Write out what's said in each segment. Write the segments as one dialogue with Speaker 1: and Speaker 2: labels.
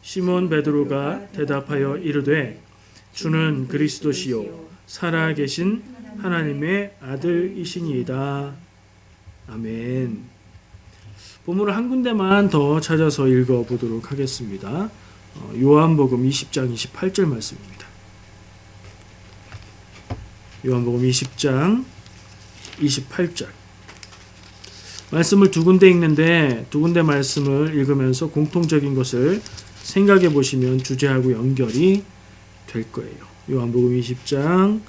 Speaker 1: 시몬 베드로가 대답하여 이르되 주는 그리스도시요 살아계신 하나님의 아들이시니이다. 아멘. 본문을 한 군데만 더 찾아서 읽어보도록 하겠습니다. 요한복음 20장 28절 말씀입니다. 요한복음 20장 28절 말씀을 두 군데 읽는데 두 군데 말씀을 읽으면서 공통적인 것을 생각해 보시면 주제하고 연결이 될 거예요. 요한복음 20장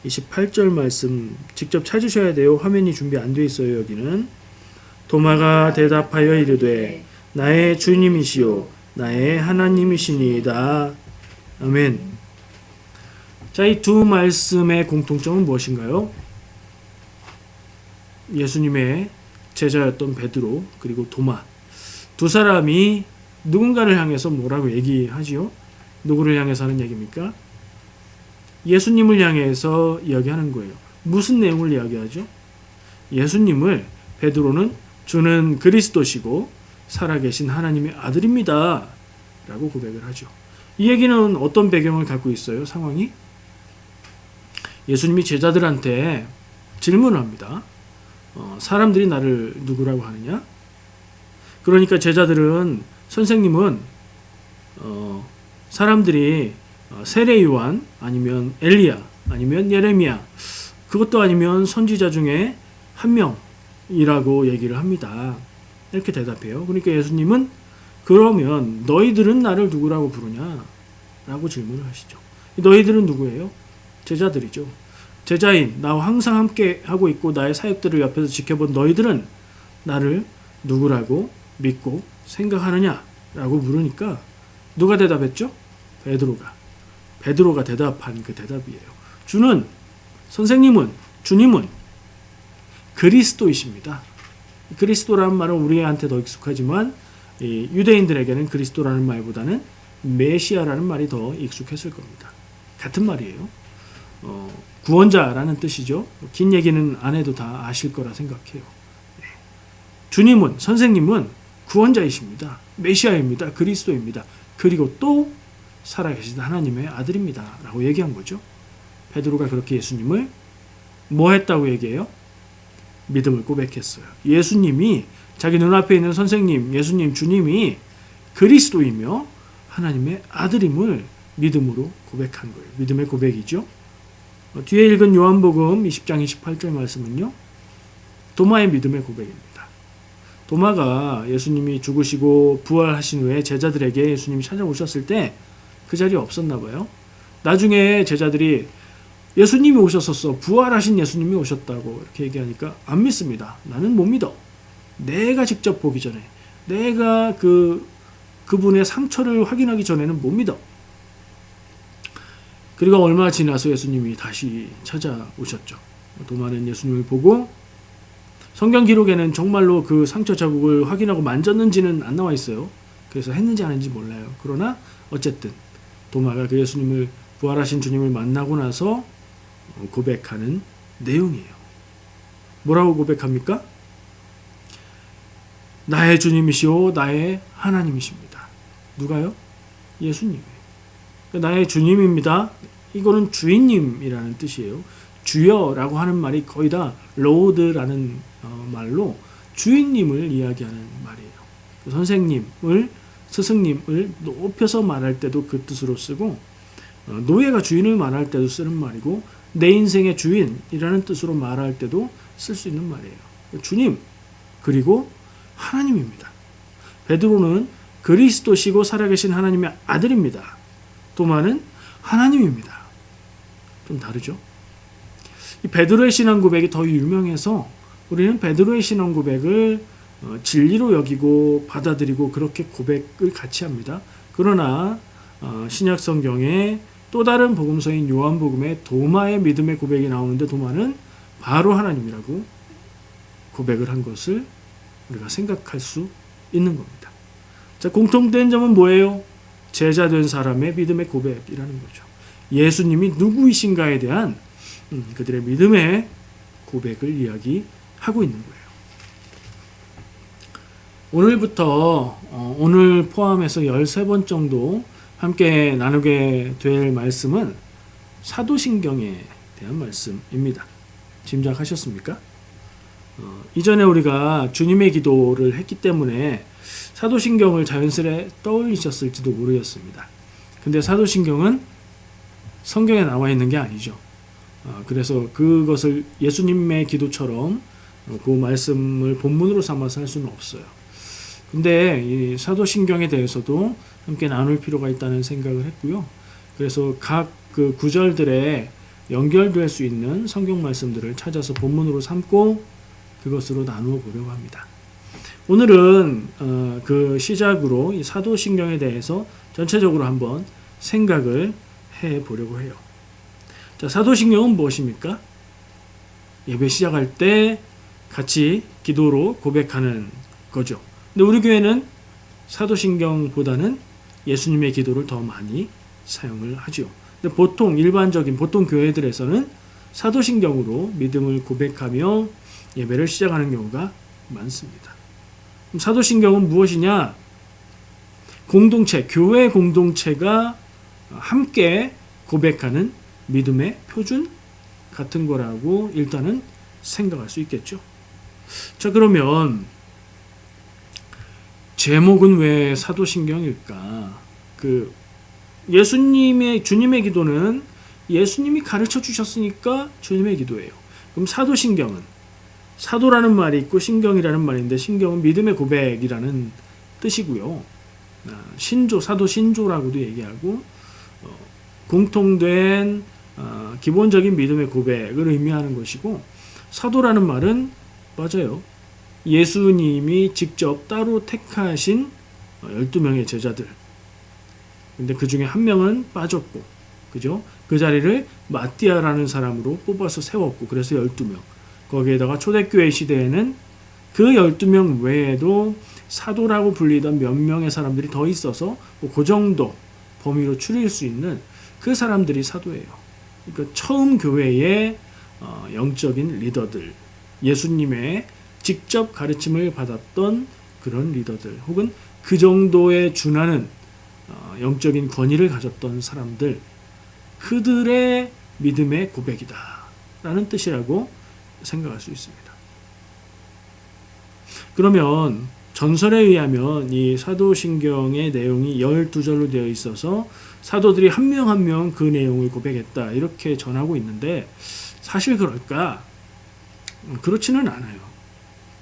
Speaker 1: 28절 말씀 직접 찾으셔야 돼요. 화면이 준비 안 돼 있어요. 여기는 도마가 대답하여 이르되 나의 주님이시요 나의 하나님이시니이다. 아멘. 자, 이 두 말씀의 공통점은 무엇인가요? 예수님의 제자였던 베드로 그리고 도마 두 사람이 누군가를 향해서 뭐라고 얘기하지요? 누구를 향해서 하는 얘기입니까? 예수님을 향해서 이야기하는 거예요. 무슨 내용을 이야기하죠? 예수님을 베드로는 주는 그리스도시고 살아계신 하나님의 아들입니다 라고 고백을 하죠. 이 얘기는 어떤 배경을 갖고 있어요? 상황이? 예수님이 제자들한테 질문을 합니다. 사람들이 나를 누구라고 하느냐? 그러니까 제자들은 선생님은 사람들이 세례 요한 아니면 엘리야 아니면 예레미야 그것도 아니면 선지자 중에 한 명이라고 얘기를 합니다. 이렇게 대답해요. 그러니까 예수님은 그러면 너희들은 나를 누구라고 부르냐? 라고 질문을 하시죠. 너희들은 누구예요? 제자들이죠. 제자인 나와 항상 함께 하고 있고 나의 사역들을 옆에서 지켜본 너희들은 나를 누구라고 믿고 생각하느냐? 라고 물으니까 누가 대답했죠? 베드로가 대답한 그 대답이에요. 주는 선생님은 주님은 그리스도이십니다. 그리스도라는 말은 우리한테 더 익숙하지만 유대인들에게는 그리스도라는 말보다는 메시아라는 말이 더 익숙했을 겁니다. 같은 말이에요. 구원자라는 뜻이죠. 긴 얘기는 안 해도 다 아실 거라 생각해요. 주님은 선생님은 구원자이십니다. 메시아입니다. 그리스도입니다. 그리고 또 살아계신 하나님의 아들입니다. 라고 얘기한 거죠. 베드로가 그렇게 예수님을 뭐 했다고 얘기해요? 믿음을 고백했어요. 예수님이 자기 눈앞에 있는 선생님, 예수님, 주님이 그리스도이며 하나님의 아들임을 믿음으로 고백한 거예요. 믿음의 고백이죠. 뒤에 읽은 요한복음 20장 28절 말씀은요. 도마의 믿음의 고백입니다. 도마가 예수님이 죽으시고 부활하신 후에 제자들에게 예수님이 찾아오셨을 때 그 자리에 없었나 봐요. 나중에 제자들이 예수님이 오셨었어. 부활하신 예수님이 오셨다고 이렇게 얘기하니까 안 믿습니다. 나는 못 믿어. 내가 직접 보기 전에 내가 그분의 상처를 확인하기 전에는 못 믿어. 그리고 얼마 지나서 예수님이 다시 찾아오셨죠. 도마는 예수님을 보고 성경 기록에는 정말로 그 상처 자국을 확인하고 만졌는지는 안 나와 있어요. 그래서 했는지 안 했는지 몰라요. 그러나 어쨌든 도마가 그 예수님을 부활하신 주님을 만나고 나서 고백하는 내용이에요. 뭐라고 고백합니까? 나의 주님이시오 나의 하나님이십니다. 누가요? 예수님이에요. 나의 주님입니다. 이거는 주인님이라는 뜻이에요. 주여라고 하는 말이 거의 다 로드라는 말로 주인님을 이야기하는 말이에요. 선생님을 스승님을 높여서 말할 때도 그 뜻으로 쓰고 노예가 주인을 말할 때도 쓰는 말이고 내 인생의 주인이라는 뜻으로 말할 때도 쓸 수 있는 말이에요. 주님 그리고 하나님입니다. 베드로는 그리스도시고 살아계신 하나님의 아들입니다. 도마는 하나님입니다. 좀 다르죠? 이 베드로의 신앙 고백이 더 유명해서 우리는 베드로의 신앙 고백을 진리로 여기고 받아들이고 그렇게 고백을 같이 합니다. 그러나 신약 성경에 또 다른 복음서인 요한복음에 도마의 믿음의 고백이 나오는데 도마는 바로 하나님이라고 고백을 한 것을 우리가 생각할 수 있는 겁니다. 자, 공통된 점은 뭐예요? 제자된 사람의 믿음의 고백이라는 거죠. 예수님이 누구이신가에 대한 그들의 믿음의 고백을 이야기하고 있는 거예요. 오늘부터 오늘 포함해서 13번 정도 함께 나누게 될 말씀은 사도신경에 대한 말씀입니다. 짐작하셨습니까? 이전에 우리가 주님의 기도를 했기 때문에 사도신경을 자연스레 떠올리셨을지도 모르겠습니다. 근데 사도신경은 성경에 나와 있는 게 아니죠. 그래서 그것을 예수님의 기도처럼 그 말씀을 본문으로 삼아서 할 수는 없어요. 근데 이 사도신경에 대해서도 함께 나눌 필요가 있다는 생각을 했고요. 그래서 각 그 구절들에 연결될 수 있는 성경 말씀들을 찾아서 본문으로 삼고 그것으로 나누어 보려고 합니다. 오늘은 그 시작으로 이 사도신경에 대해서 전체적으로 한번 생각을 해 보려고 해요. 자, 사도신경은 무엇입니까? 예배 시작할 때 같이 기도로 고백하는 거죠. 근데 우리 교회는 사도신경보다는 예수님의 기도를 더 많이 사용을 하죠. 근데 보통 교회들에서는 사도신경으로 믿음을 고백하며 예배를 시작하는 경우가 많습니다. 그럼 사도신경은 무엇이냐? 교회 공동체가 함께 고백하는 믿음의 표준 같은 거라고 일단은 생각할 수 있겠죠. 자, 그러면 제목은 왜 사도신경일까? 주님의 기도는 예수님이 가르쳐 주셨으니까 주님의 기도예요. 그럼 사도신경은 사도라는 말이 있고 신경이라는 말인데 신경은 믿음의 고백이라는 뜻이고요. 사도 신조라고도 얘기하고 공통된 기본적인 믿음의 고백을 의미하는 것이고 사도라는 말은 맞아요. 예수님이 직접 따로 택하신 12명의 제자들. 근데 그 중에 한 명은 빠졌고, 그죠? 그 자리를 마띠아라는 사람으로 뽑아서 세웠고, 그래서 12명. 거기에다가 초대교회 시대에는 그 12명 외에도 사도라고 불리던 몇 명의 사람들이 더 있어서 그 정도 범위로 추릴 수 있는 그 사람들이 사도예요. 그러니까 처음 교회의 영적인 리더들, 예수님의 직접 가르침을 받았던 그런 리더들, 혹은 그 정도에 준하는 영적인 권위를 가졌던 사람들, 그들의 믿음의 고백이다 라는 뜻이라고 생각할 수 있습니다. 그러면 전설에 의하면 이 사도신경의 내용이 12절로 되어 있어서 사도들이 한 명 한 명 그 내용을 고백했다 이렇게 전하고 있는데 사실 그럴까? 그렇지는 않아요.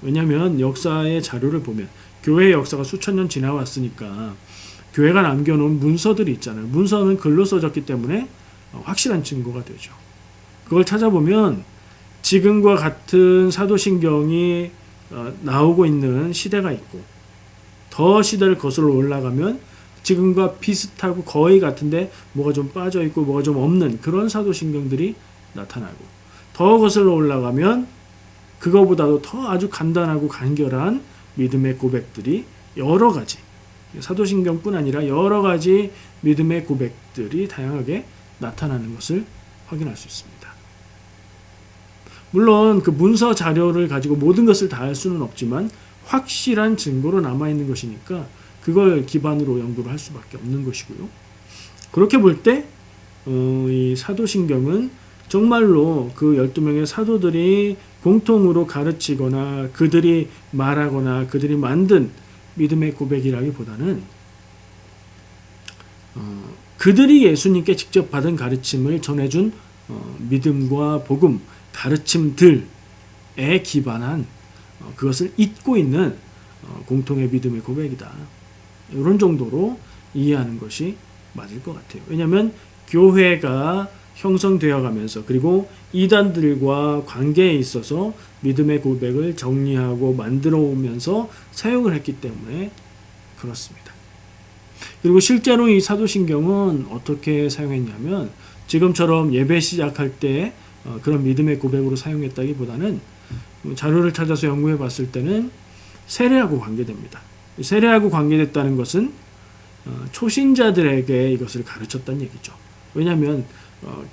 Speaker 1: 왜냐하면 역사의 자료를 보면 교회의 역사가 수천 년 지나왔으니까 교회가 남겨놓은 문서들이 있잖아요. 문서는 글로 써졌기 때문에 확실한 증거가 되죠. 그걸 찾아보면 지금과 같은 사도신경이 나오고 있는 시대가 있고 더 시대를 거슬러 올라가면 지금과 비슷하고 거의 같은데 뭐가 좀 빠져있고 뭐가 좀 없는 그런 사도신경들이 나타나고 더 거슬러 올라가면 그거보다도 더 아주 간단하고 간결한 믿음의 고백들이 여러 가지 사도신경뿐 아니라 여러 가지 믿음의 고백들이 다양하게 나타나는 것을 확인할 수 있습니다. 물론 그 문서 자료를 가지고 모든 것을 다 할 수는 없지만 확실한 증거로 남아있는 것이니까 그걸 기반으로 연구를 할 수밖에 없는 것이고요. 그렇게 볼 때 이 사도신경은 정말로 그 12명의 사도들이 공통으로 가르치거나 그들이 말하거나 그들이 만든 믿음의 고백이라기보다는 그들이 예수님께 직접 받은 가르침을 전해준 믿음과 복음, 가르침들에 기반한 그것을 잇고 있는 공통의 믿음의 고백이다. 이런 정도로 이해하는 것이 맞을 것 같아요. 왜냐하면 교회가 형성되어 가면서 그리고 이단들과 관계에 있어서 믿음의 고백을 정리하고 만들어 오면서 사용을 했기 때문에 그렇습니다. 그리고 실제로 이 사도신경은 어떻게 사용했냐면 지금처럼 예배 시작할 때 그런 믿음의 고백으로 사용했다기보다는 자료를 찾아서 연구해 봤을 때는 세례하고 관계됩니다. 세례하고 관계됐다는 것은 초신자들에게 이것을 가르쳤다는 얘기죠. 왜냐하면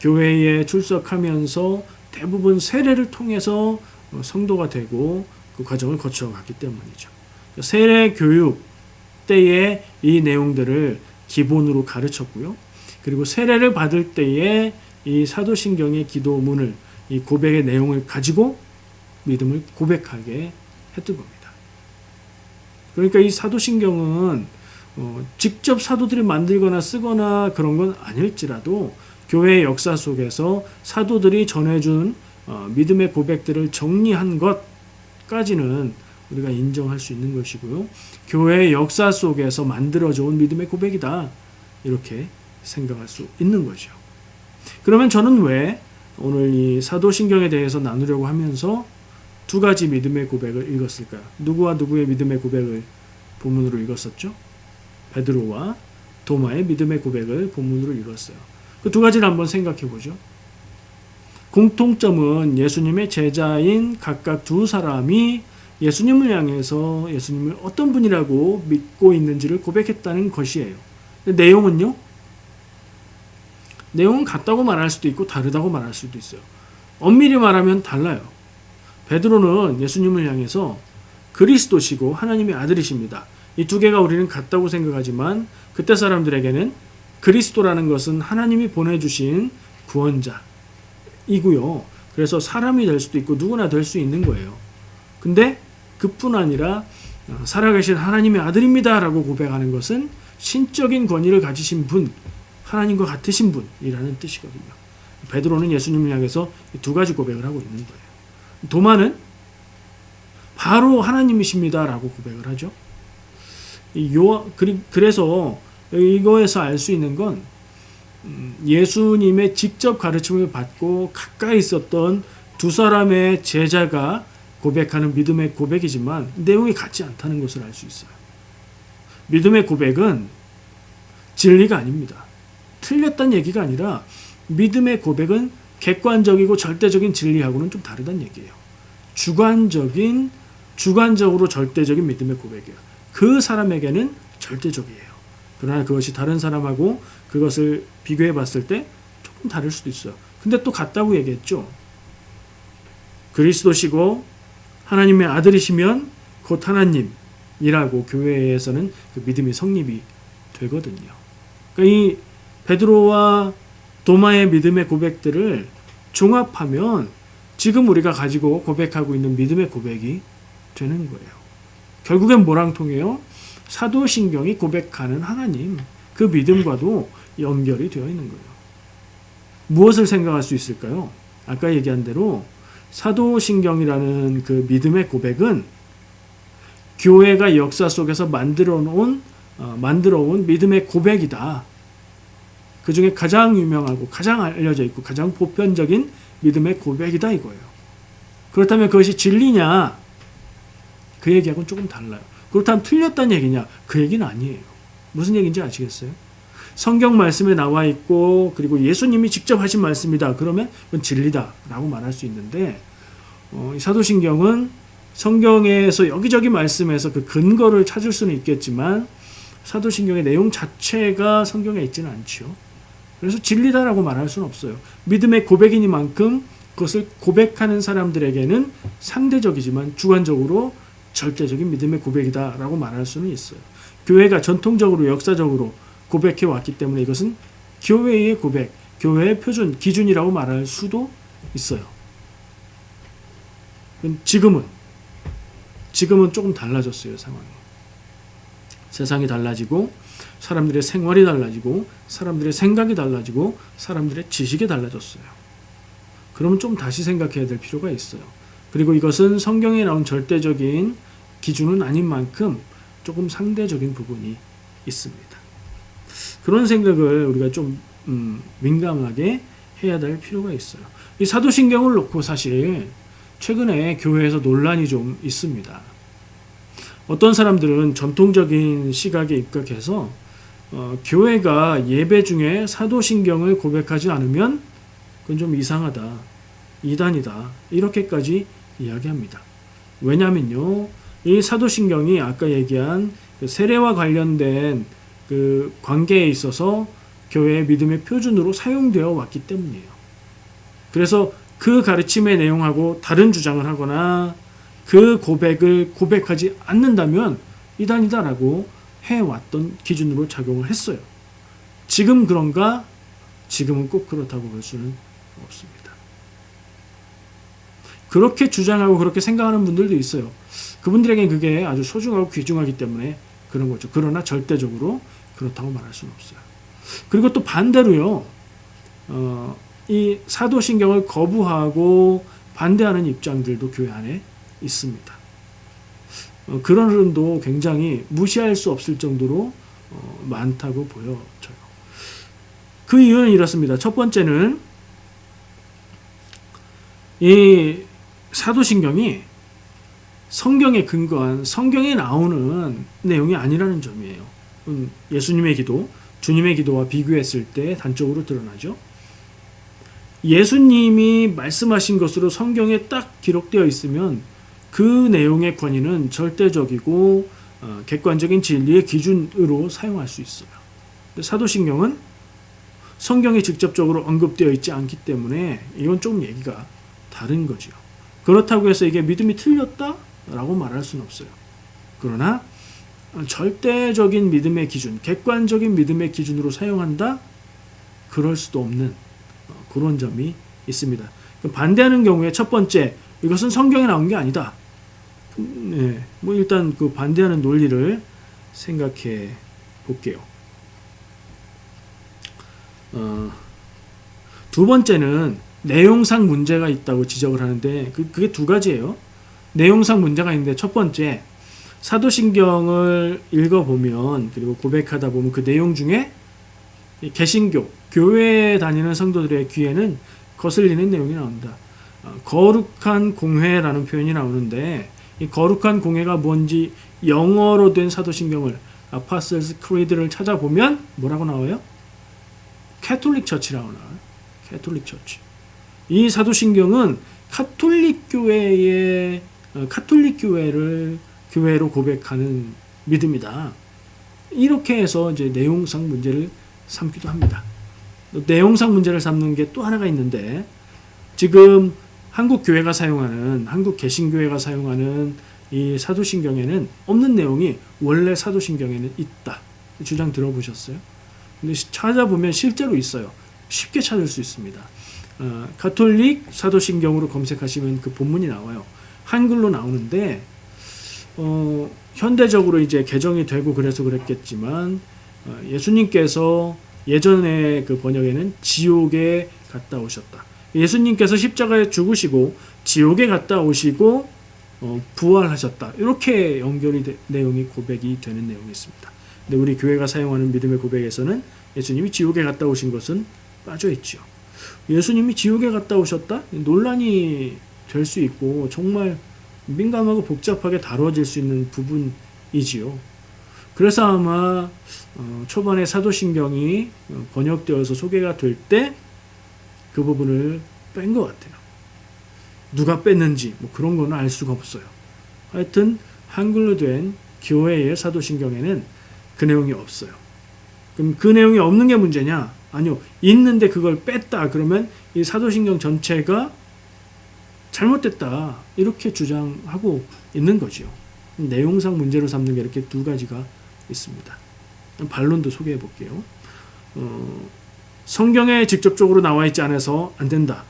Speaker 1: 교회에 출석하면서 대부분 세례를 통해서 성도가 되고 그 과정을 거쳐갔기 때문이죠. 세례 교육 때에 이 내용들을 기본으로 가르쳤고요. 그리고 세례를 받을 때에 이 사도신경의 기도문을, 이 고백의 내용을 가지고 믿음을 고백하게 했던 겁니다. 그러니까 이 사도신경은 직접 사도들이 만들거나 쓰거나 그런 건 아닐지라도 교회의 역사 속에서 사도들이 전해준 믿음의 고백들을 정리한 것까지는 우리가 인정할 수 있는 것이고요. 교회의 역사 속에서 만들어져 온 믿음의 고백이다, 이렇게 생각할 수 있는 거죠. 그러면 저는 왜 오늘 이 사도신경에 대해서 나누려고 하면서 두 가지 믿음의 고백을 읽었을까요? 누구와 누구의 믿음의 고백을 본문으로 읽었었죠? 베드로와 도마의 믿음의 고백을 본문으로 읽었어요. 그 두 가지를 한번 생각해 보죠. 공통점은 예수님의 제자인 각각 두 사람이 예수님을 향해서 예수님을 어떤 분이라고 믿고 있는지를 고백했다는 것이에요. 내용은요? 내용은 같다고 말할 수도 있고 다르다고 말할 수도 있어요. 엄밀히 말하면 달라요. 베드로는 예수님을 향해서 그리스도시고 하나님의 아들이십니다. 이 두 개가 우리는 같다고 생각하지만 그때 사람들에게는 그리스도라는 것은 하나님이 보내주신 구원자이고요. 그래서 사람이 될 수도 있고 누구나 될 수 있는 거예요. 근데 그뿐 아니라 살아계신 하나님의 아들입니다 라고 고백하는 것은 신적인 권위를 가지신 분, 하나님과 같으신 분이라는 뜻이거든요. 베드로는 예수님을 향해서 두 가지 고백을 하고 있는 거예요. 도마는 바로 하나님이십니다 라고 고백을 하죠. 그래서 이거에서 알 수 있는 건 예수님의 직접 가르침을 받고 가까이 있었던 두 사람의 제자가 고백하는 믿음의 고백이지만 내용이 같지 않다는 것을 알 수 있어요. 믿음의 고백은 진리가 아닙니다. 틀렸다는 얘기가 아니라 믿음의 고백은 객관적이고 절대적인 진리하고는 좀 다르다는 얘기예요. 주관적으로 절대적인 믿음의 고백이에요. 그 사람에게는 절대적이에요. 그러나 그것이 다른 사람하고 그것을 비교해 봤을 때 조금 다를 수도 있어요. 근데 또 같다고 얘기했죠. 그리스도시고 하나님의 아들이시면 곧 하나님이라고 교회에서는 그 믿음이 성립이 되거든요. 그러니까 이 베드로와 도마의 믿음의 고백들을 종합하면 지금 우리가 가지고 고백하고 있는 믿음의 고백이 되는 거예요. 결국엔 뭐랑 통해요? 사도신경이 고백하는 하나님, 그 믿음과도 연결이 되어 있는 거예요. 무엇을 생각할 수 있을까요? 아까 얘기한 대로 사도신경이라는 그 믿음의 고백은 교회가 역사 속에서 만들어온 믿음의 고백이다. 그 중에 가장 유명하고 가장 알려져 있고 가장 보편적인 믿음의 고백이다 이거예요. 그렇다면 그것이 진리냐? 그 얘기하고는 조금 달라요. 그렇다면 틀렸다는 얘기냐? 그 얘기는 아니에요. 무슨 얘기인지 아시겠어요? 성경 말씀에 나와 있고 그리고 예수님이 직접 하신 말씀이다. 그러면 그건 진리다라고 말할 수 있는데 이 사도신경은 성경에서 여기저기 말씀에서 그 근거를 찾을 수는 있겠지만 사도신경의 내용 자체가 성경에 있지는 않죠. 그래서 진리다라고 말할 수는 없어요. 믿음의 고백이니만큼 그것을 고백하는 사람들에게는 상대적이지만 주관적으로 절대적인 믿음의 고백이다라고 말할 수는 있어요. 교회가 전통적으로 역사적으로 고백해 왔기 때문에 이것은 교회의 고백, 교회의 표준, 기준이라고 말할 수도 있어요. 지금은 조금 달라졌어요, 상황이. 세상이 달라지고 사람들의 생활이 달라지고 사람들의 생각이 달라지고 사람들의 지식이 달라졌어요. 그러면 좀 다시 생각해야 될 필요가 있어요. 그리고 이것은 성경에 나온 절대적인 기준은 아닌 만큼 조금 상대적인 부분이 있습니다. 그런 생각을 우리가 좀 민감하게 해야 될 필요가 있어요. 이 사도신경을 놓고 사실 최근에 교회에서 논란이 좀 있습니다. 어떤 사람들은 전통적인 시각에 입각해서 교회가 예배 중에 사도신경을 고백하지 않으면 그건 좀 이상하다, 이단이다 이렇게까지 이야기합니다. 왜냐면요, 이 사도신경이 아까 얘기한 그 세례와 관련된 그 관계에 있어서 교회의 믿음의 표준으로 사용되어 왔기 때문이에요. 그래서 그 가르침의 내용하고 다른 주장을 하거나 그 고백을 고백하지 않는다면 이단이다라고 해왔던 기준으로 작용을 했어요. 지금 그런가? 지금은 꼭 그렇다고 볼 수는 없습니다. 그렇게 주장하고 그렇게 생각하는 분들도 있어요. 그분들에겐 그게 아주 소중하고 귀중하기 때문에 그런 거죠. 그러나 절대적으로 그렇다고 말할 수는 없어요. 그리고 또 반대로요. 이 사도신경을 거부하고 반대하는 입장들도 교회 안에 있습니다. 그런 흐름도 굉장히 무시할 수 없을 정도로 많다고 보여져요. 그 이유는 이렇습니다. 첫 번째는 이 사도신경이 성경에 근거한 성경에 나오는 내용이 아니라는 점이에요. 예수님의 기도, 주님의 기도와 비교했을 때 단적으로 드러나죠. 예수님이 말씀하신 것으로 성경에 딱 기록되어 있으면 그 내용의 권위는 절대적이고 객관적인 진리의 기준으로 사용할 수 있어요. 사도신경은 성경에 직접적으로 언급되어 있지 않기 때문에 이건 좀 얘기가 다른 거죠. 그렇다고 해서 이게 믿음이 틀렸다라고 말할 수는 없어요. 그러나 절대적인 믿음의 기준, 객관적인 믿음의 기준으로 사용한다? 그럴 수도 없는 그런 점이 있습니다. 반대하는 경우에 첫 번째, 이것은 성경에 나온 게 아니다. 네, 뭐 일단 그 반대하는 논리를 생각해 볼게요. 두 번째는 내용상 문제가 있다고 지적을 하는데 그게 두 가지예요. 내용상 문제가 있는데 첫 번째, 사도신경을 읽어보면 그리고 고백하다 보면 그 내용 중에 개신교, 교회에 다니는 성도들의 귀에는 거슬리는 내용이 나온다. 거룩한 공회라는 표현이 나오는데 이 거룩한 공회가 뭔지 영어로 된 사도신경을 Apostles' Creed를 찾아보면 뭐라고 나와요? 캐톨릭 처치라고 나와요. 캐톨릭 처치. 이 사도신경은 카톨릭 교회의 카톨릭 교회로 고백하는 믿음이다. 이렇게 해서 이제 내용상 문제를 삼기도 합니다. 내용상 문제를 삼는 게 또 하나가 있는데 지금 한국 교회가 사용하는 한국 개신교회가 사용하는 이 사도신경에는 없는 내용이 원래 사도신경에는 있다. 주장 들어보셨어요? 근데 찾아보면 실제로 있어요. 쉽게 찾을 수 있습니다. 가톨릭 사도신경으로 검색하시면 그 본문이 나와요. 한글로 나오는데 현대적으로 이제 개정이 되고 그래서 그랬겠지만 예수님께서 예전에 그 번역에는 지옥에 갔다 오셨다. 예수님께서 십자가에 죽으시고 지옥에 갔다 오시고 부활하셨다. 이렇게 연결이 내용이 고백이 되는 내용이 있습니다. 근데 우리 교회가 사용하는 믿음의 고백에서는 예수님이 지옥에 갔다 오신 것은 빠져 있죠. 예수님이 지옥에 갔다 오셨다? 논란이 될 수 있고 정말 민감하고 복잡하게 다뤄질 수 있는 부분이지요. 그래서 아마 초반에 사도신경이 번역되어서 소개가 될 때 그 부분을 뺀 것 같아요. 누가 뺐는지 뭐 그런 거는 알 수가 없어요. 하여튼 한글로 된 교회의 사도신경에는 그 내용이 없어요. 그럼 그 내용이 없는 게 문제냐? 아니요. 있는데 그걸 뺐다. 그러면 이 사도신경 전체가 잘못됐다. 이렇게 주장하고 있는 거죠. 내용상 문제로 삼는 게 이렇게 두 가지가 있습니다. 반론도 소개해 볼게요. 성경에 직접적으로 나와 있지 않아서 안 된다.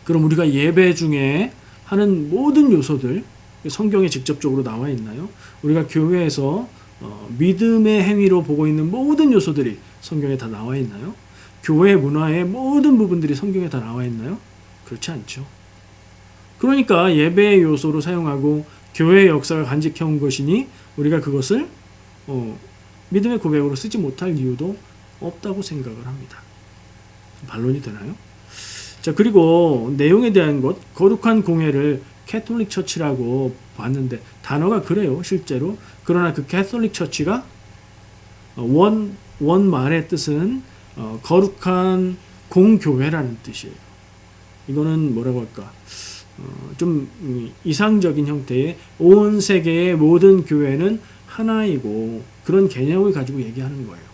Speaker 1: 그럼 우리가 예배 중에 하는 모든 요소들 성경에 직접적으로 나와 있나요? 우리가 교회에서 믿음의 행위로 보고 있는 모든 요소들이 성경에 다 나와 있나요? 교회 문화의 모든 부분들이 성경에 다 나와 있나요? 그렇지 않죠. 그러니까 예배의 요소로 사용하고 교회의 역사가 간직해온 것이니 우리가 그것을 믿음의 고백으로 쓰지 못할 이유도 없다고 생각을 합니다. 반론이 되나요? 자, 그리고 내용에 대한 것, 거룩한 공회를 캐톨릭 처치라고 봤는데 단어가 그래요, 실제로. 그러나 그 캐톨릭 처치가 원말의 뜻은 거룩한 공교회라는 뜻이에요. 이거는 뭐라고 할까? 좀 이상적인 형태의 온 세계의 모든 교회는 하나이고 그런 개념을 가지고 얘기하는 거예요.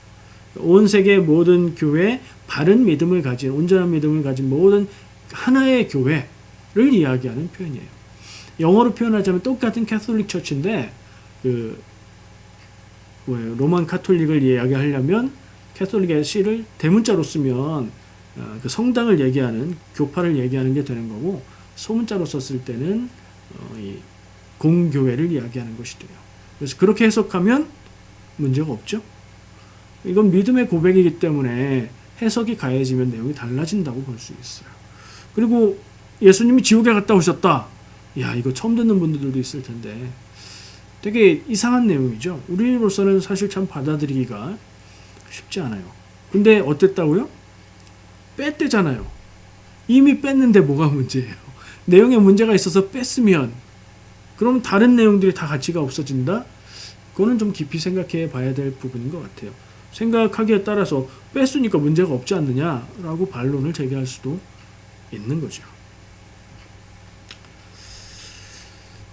Speaker 1: 온 세계의 모든 교회, 바른 믿음을 가진, 온전한 믿음을 가진 모든 하나의 교회를 이야기하는 표현이에요. 영어로 표현하자면 똑같은 캐톨릭 처치인데 로만 카톨릭을 이야기하려면 캐톨릭의 C를 대문자로 쓰면 그 성당을 얘기하는 교파를 얘기하는 게 되는 거고, 소문자로 썼을 때는 이 공교회를 이야기하는 것이 돼요. 그래서 그렇게 해석하면 문제가 없죠. 이건 믿음의 고백이기 때문에 해석이 가해지면 내용이 달라진다고 볼 수 있어요. 그리고 예수님이 지옥에 갔다 오셨다. 야, 이거 처음 듣는 분들도 있을 텐데 되게 이상한 내용이죠. 우리로서는 사실 참 받아들이기가 쉽지 않아요. 근데 어땠다고요? 뺐대잖아요. 이미 뺐는데 뭐가 문제예요? 내용에 문제가 있어서 뺐으면 그럼 다른 내용들이 다 가치가 없어진다? 그거는 좀 깊이 생각해 봐야 될 부분인 것 같아요. 생각하기에 따라서 뺐으니까 문제가 없지 않느냐라고 반론을 제기할 수도 있는 거죠.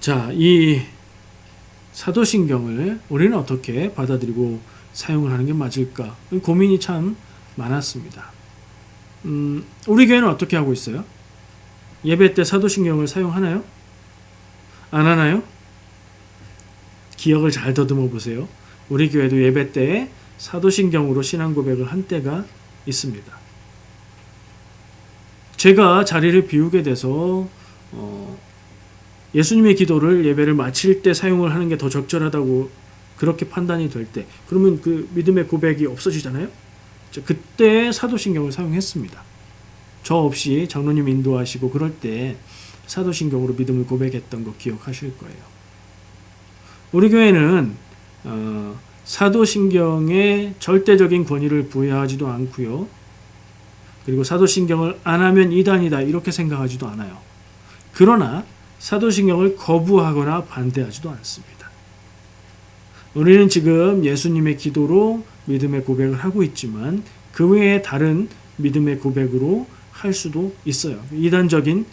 Speaker 1: 자, 이 사도신경을 우리는 어떻게 받아들이고 사용을 하는 게 맞을까? 고민이 참 많았습니다. 우리 교회는 어떻게 하고 있어요? 예배 때 사도신경을 사용하나요? 안 하나요? 기억을 잘 더듬어 보세요. 우리 교회도 예배 때에 사도신경으로 신앙 고백을 한 때가 있습니다. 제가 자리를 비우게 돼서 예수님의 기도를 예배를 마칠 때 사용을 하는 게 더 적절하다고 그렇게 판단이 될 때, 그러면 그 믿음의 고백이 없어지잖아요. 그때 사도신경을 사용했습니다. 저 없이 장로님 인도하시고 그럴 때 사도신경으로 믿음을 고백했던 거 기억하실 거예요. 우리 교회는 사도신경에 절대적인 권위를 부여하지도 않고요. 그리고 사도신경을 안 하면 이단이다 이렇게 생각하지도 않아요. 그러나 사도신경을 거부하거나 반대하지도 않습니다. 우리는 지금 예수님의 기도로 믿음의 고백을 하고 있지만 그 외에 다른 믿음의 고백으로 할 수도 있어요. 이단적인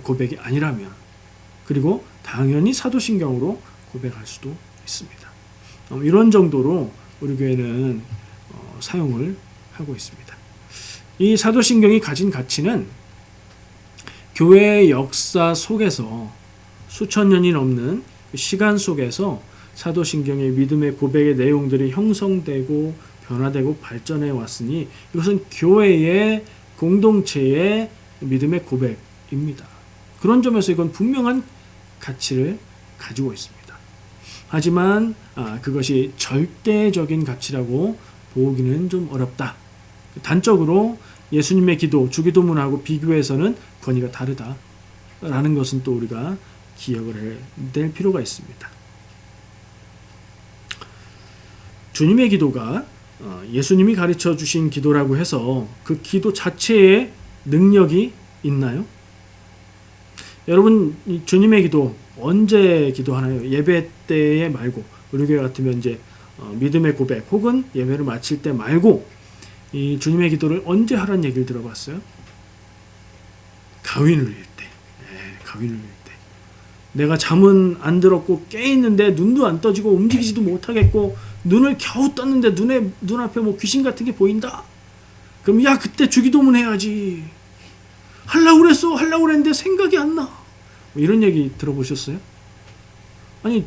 Speaker 1: 고백이 아니라면. 그리고 당연히 사도신경으로 고백할 수도 있습니다. 이런 정도로 우리 교회는 사용을 하고 있습니다. 이 사도신경이 가진 가치는 교회의 역사 속에서 수천 년이 넘는 시간 속에서 사도신경의 믿음의 고백의 내용들이 형성되고 변화되고 발전해 왔으니 이것은 교회의 공동체의 믿음의 고백입니다. 그런 점에서 이건 분명한 가치를 가지고 있습니다. 하지만 그것이 절대적인 가치라고 보기는 좀 어렵다. 단적으로 예수님의 기도, 주기도문하고 비교해서는 권위가 다르다라는 것은 또 우리가 기억을 해야 될 필요가 있습니다. 주님의 기도가 예수님이 가르쳐 주신 기도라고 해서 그 기도 자체에 능력이 있나요? 여러분, 이 주님의 기도 언제 기도하나요? 예배 때에 말고, 우리 교회 같으면 이제 믿음의 고백 혹은 예배를 마칠 때 말고 이 주님의 기도를 언제 하라는 얘기를 들어봤어요? 가위 눌릴 때. 가위 눌릴 때. 내가 잠은 안 들었고 깨 있는데 눈도 안 떠지고 움직이지도 못하겠고 눈을 겨우 떴는데 눈앞에 뭐 귀신 같은 게 보인다? 그럼 야, 그때 주기도문 해야지. 하려고 그랬는데 생각이 안 나. 뭐 이런 얘기 들어보셨어요? 아니,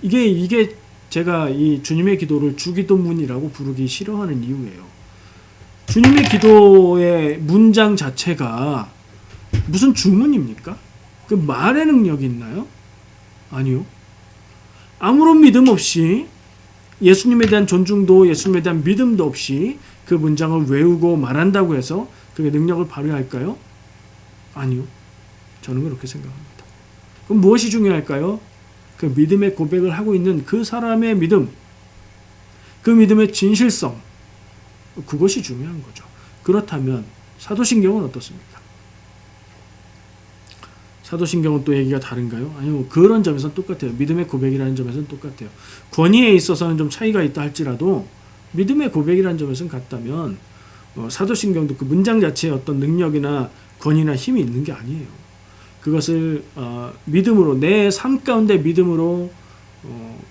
Speaker 1: 이게 제가 이 주님의 기도를 주기도문이라고 부르기 싫어하는 이유예요. 주님의 기도의 문장 자체가 무슨 주문입니까? 그 말의 능력이 있나요? 아니요. 아무런 믿음 없이 예수님에 대한 존중도 예수님에 대한 믿음도 없이 그 문장을 외우고 말한다고 해서 그게 능력을 발휘할까요? 아니요. 저는 그렇게 생각합니다. 그럼 무엇이 중요할까요? 그 믿음의 고백을 하고 있는 그 사람의 믿음, 그 믿음의 진실성, 그것이 중요한 거죠. 그렇다면 사도신경은 어떻습니까? 사도신경은 또 얘기가 다른가요? 아니요. 그런 점에서는 똑같아요. 믿음의 고백이라는 점에서는 똑같아요. 권위에 있어서는 좀 차이가 있다 할지라도 믿음의 고백이라는 점에서는 같다면 사도신경도 그 문장 자체에 어떤 능력이나 권위나 힘이 있는 게 아니에요. 그것을 믿음으로, 내 삶 가운데 믿음으로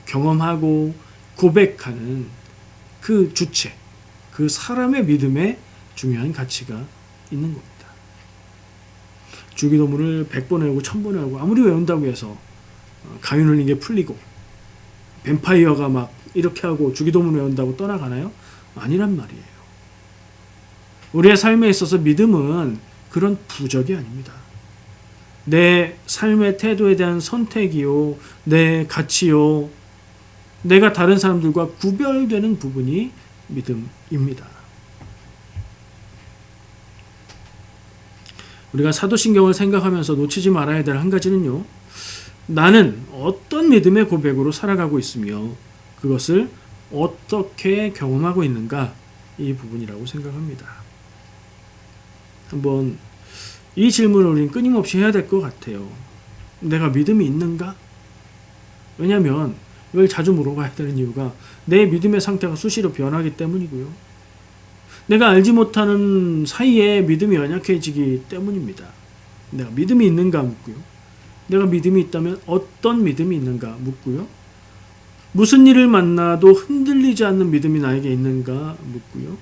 Speaker 1: 경험하고 고백하는 그 주체, 그 사람의 믿음에 중요한 가치가 있는 겁니다. 주기도문을 100번 외우고 1000번 외우고 아무리 외운다고 해서 가위 눌린 게 풀리고 뱀파이어가 막 이렇게 하고 주기도문 외운다고 떠나가나요? 아니란 말이에요. 우리의 삶에 있어서 믿음은 그런 부적이 아닙니다. 내 삶의 태도에 대한 선택이요, 내 가치요, 내가 다른 사람들과 구별되는 부분이 믿음입니다. 우리가 사도신경을 생각하면서 놓치지 말아야 될 한 가지는요, 나는 어떤 믿음의 고백으로 살아가고 있으며 그것을 어떻게 경험하고 있는가, 이 부분이라고 생각합니다. 한번 이 질문을 우리는 끊임없이 해야 될 것 같아요. 내가 믿음이 있는가? 왜냐하면 이걸 자주 물어봐야 되는 이유가 내 믿음의 상태가 수시로 변하기 때문이고요. 내가 알지 못하는 사이에 믿음이 연약해지기 때문입니다. 내가 믿음이 있는가 묻고요. 내가 믿음이 있다면 어떤 믿음이 있는가 묻고요. 무슨 일을 만나도 흔들리지 않는 믿음이 나에게 있는가 묻고요.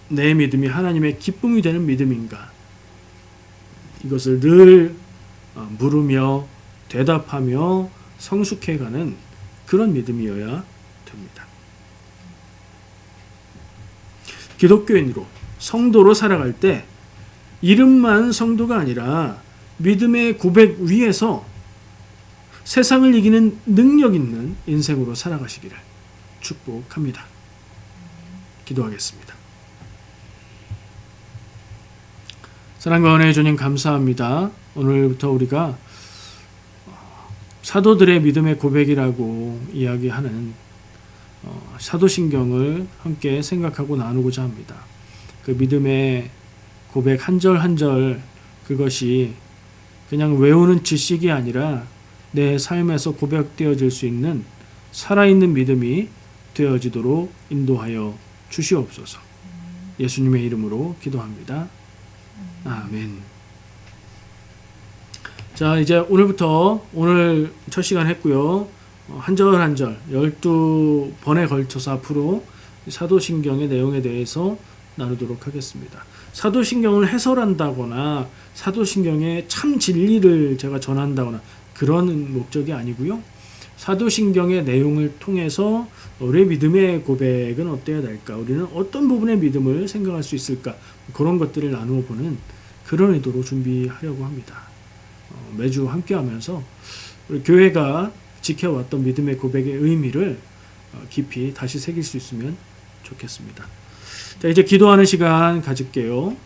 Speaker 1: 내 믿음이 하나님의 기쁨이 되는 믿음인가? 이것을 늘 물으며 대답하며 성숙해가는 그런 믿음이어야 됩니다. 기독교인으로 성도로 살아갈 때 이름만 성도가 아니라 믿음의 고백 위에서 세상을 이기는 능력 있는 인생으로 살아가시기를 축복합니다. 기도하겠습니다. 사랑과 은혜의 주님 감사합니다. 오늘부터 우리가 사도들의 믿음의 고백이라고 이야기하는 사도신경을 함께 생각하고 나누고자 합니다. 그 믿음의 고백 한 절 한 절, 그것이 그냥 외우는 지식이 아니라 내 삶에서 고백되어질 수 있는 살아있는 믿음이 되어지도록 인도하여 주시옵소서. 예수님의 이름으로 기도합니다. 아멘. 자, 이제 오늘부터 오늘 첫 시간 했고요. 한 절 한 절 12번에 걸쳐서 앞으로 사도신경의 내용에 대해서 나누도록 하겠습니다. 사도신경을 해설한다거나 사도신경의 참 진리를 제가 전한다거나 그런 목적이 아니고요. 사도신경의 내용을 통해서 우리의 믿음의 고백은 어때야 될까? 우리는 어떤 부분의 믿음을 생각할 수 있을까? 그런 것들을 나누어 보는 그런 의도로 준비하려고 합니다. 매주 함께 하면서 우리 교회가 지켜왔던 믿음의 고백의 의미를 깊이 다시 새길 수 있으면 좋겠습니다. 자, 이제 기도하는 시간 가질게요.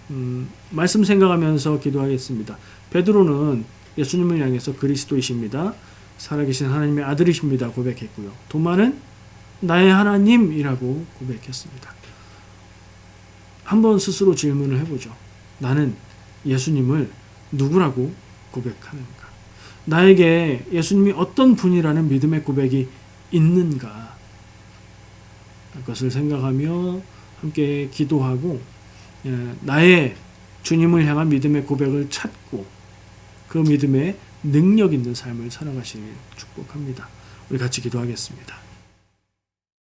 Speaker 1: 말씀 생각하면서 기도하겠습니다. 베드로는 예수님을 향해서 그리스도이십니다, 살아계신 하나님의 아들이십니다 고백했고요. 도마는 나의 하나님이라고 고백했습니다. 한번 스스로 질문을 해보죠. 나는 예수님을 누구라고 고백하는가? 나에게 예수님이 어떤 분이라는 믿음의 고백이 있는가? 그것을 생각하며 함께 기도하고 나의 주님을 향한 믿음의 고백을 찾고 그 믿음의 능력 있는 삶을 살아가시길 축복합니다. 우리 같이 기도하겠습니다.